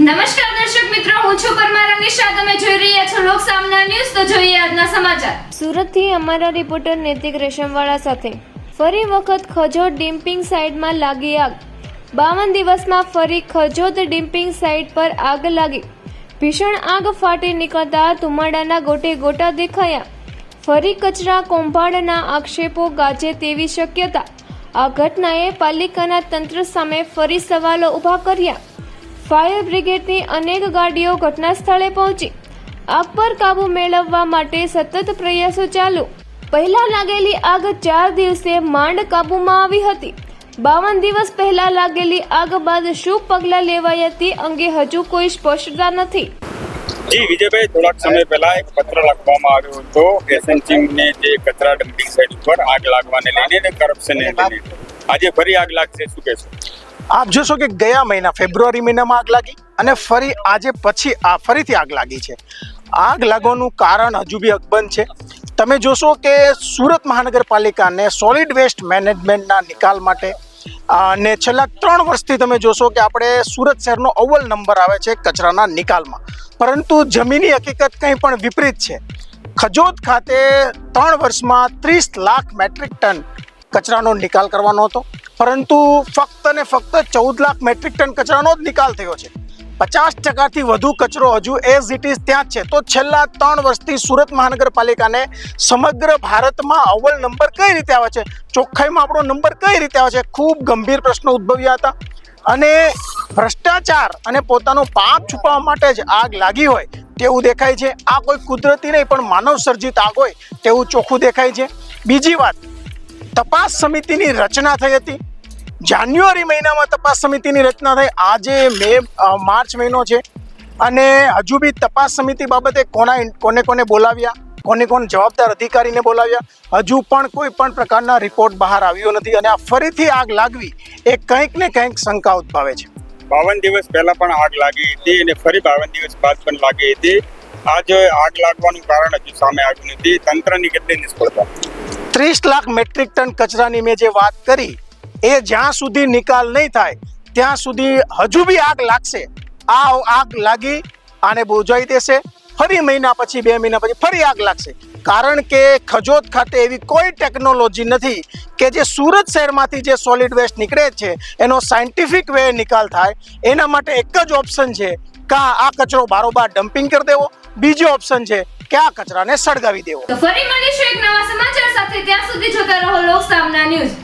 નમસ્કાર દર્શક મિત્રો, હું છું પરમાર અનિશા. તમે જોઈ રહ્યા છો લોક સામના ન્યૂઝ. તો જોઈએ આજના સમાચાર. સુરતથી અમારા રિપોર્ટર નૈતિક રેશમવાળા સાથે. ફરી વખત ખજોદ ડિમ્પિંગ સાઇટમાં લાગી આગ. 52 દિવસમાં ફરી ખજોદ ડિમ્પિંગ સાઇટ પર આગ લાગી. ભીષણ આગ ફાટી નીકળતા ધુમાડાના ગોટે ગોટા દેખાયા. ફરી કચરા કૌભાંડના આક્ષેપો ગાજે તેવી શક્યતા. આ ઘટનાએ પાલિકાના તંત્ર સામે ફરી સવાલો ઊભા કર્યા. ફાયર બ્રિગેડની અનેક ગાડીઓ ઘટના સ્થળે પહોંચી આગ પર કાબુ મેળવવા માટે સતત પ્રયાસો ચાલુ. પહેલા લાગેલી આગ 4 દિવસે માંડ કાબૂમાં આવી હતી. 52 દિવસ પહેલા લાગેલી આગ બાદ શું પગલાં લેવાયા તે અંગે હજુ કોઈ સ્પષ્ટતા નથી. જી વિજયભાઈ, થોડાક સમય પહેલા એક પત્ર લખવામાં આવ્યો હતો એસએનસીને જે કચરા ડમ્પિંગ સાઇટ ઉપર આગ લાગવાને લઈને અને કરપ્શનને લઈને. આજે ફરી આગ લાગશે, શું કહેશો? આપ જોશો કે ગયા મહિના ફેબ્રુઆરી મહિનામાં આગ લાગી અને ફરી આજે પછી ફરીથી આગ લાગી છે. આગ લાગવાનું કારણ હજુ બી અકબંધ છે. તમે જોશો કે સુરત મહાનગરપાલિકાને સોલિડ વેસ્ટ મેનેજમેન્ટના નિકાલ માટે અને છેલ્લા 3 વર્ષથી તમે જોશો કે આપણે સુરત શહેરનો અવ્વલ નંબર આવે છે કચરાના નિકાલમાં, પરંતુ જમીની હકીકત કંઈ પણ વિપરીત છે. ખજોદ ખાતે 3 વર્ષમાં 30 લાખ મેટ્રિક ટન કચરાનો નિકાલ કરવાનો હતો, પરંતુ ફક્ત ને ફક્ત 14 લાખ મેટ્રિક ટન કચરાનો જ નિકાલ થયો છે. 50%થી વધુ કચરો હજુ એઝ ઇટ ઇઝ ત્યાં જ છે. તો છેલ્લા 3 વર્ષથી સુરત મહાનગરપાલિકાને સમગ્ર ભારતમાં અવ્વલ નંબર કઈ રીતે આવે છે, ચોખ્ખાઈમાં આપણો નંબર કઈ રીતે આવે છે, ખૂબ ગંભીર પ્રશ્નો ઉદ્ભવ્યા હતા. અને ભ્રષ્ટાચાર અને પોતાનો પાપ છુપાવવા માટે જ આગ લાગી હોય તેવું દેખાય છે. આ કોઈ કુદરતી નહીં પણ માનવ સર્જિત આગ હોય તેવું ચોખ્ખું દેખાય છે. બીજી વાત, તપાસ સમિતિની રચના થઈ હતી. જાન્યુઆરી મહિનામાં તપાસ સમિતિની રચના થઈ. આજે માર્ચ મહિનો છે અને હજુ બી તપાસ સમિતિ બાબતે કોને બોલાવ્યા, કોણ જવાબદાર અધિકારીને બોલાવ્યા, હજુ પણ કોઈ પણ પ્રકારના રિપોર્ટ બહાર આવ્યો નથી. અને આ ફરીથી આગ લાગવી એ કંઈક ને કંઈક શંકા ઉદ્ભવે છે. 52 દિવસ પહેલા પણ આગ લાગી હતી અને ફરી 52 દિવસ બાદ પણ લાગી હતી. આજે આગ લાગવાનું કારણ હજુ સામે આવ્યું નથી. તંત્રની કેટલી નિષ્ફળતા. 30 લાખ મેટ્રિક ટન કચરાની મેં જે વાત કરી એ જ્યાં સુધી નિકાલ નહીં થાય ત્યાં સુધી હજુ બી આગ લાગશે. આ આગ લાગી આને બુઝાવી દેશે. ફરી મહિના પછી 2 મહિના પછી ફરી આગ લાગશે. કારણ કે ખજોદ ખાતે એવી કોઈ ટેકનોલોજી નથી કે જે સુરત શહેરમાંથી જે સોલિડ વેસ્ટ નીકળે છે એનો સાયન્ટિફિક વે નિકાલ થાય. એના માટે એક જ ઓપ્શન છે કે આ કચરો બારોબાર ડમ્પિંગ કરી દેવો. બીજો ઓપ્શન છે કે આ કચરાને સળગાવી દેવો. તો ફરી મળીશું એક નવા સમાચાર સાથે. ત્યાં સુધી જોતા રહો લોક સામના ન્યૂઝ.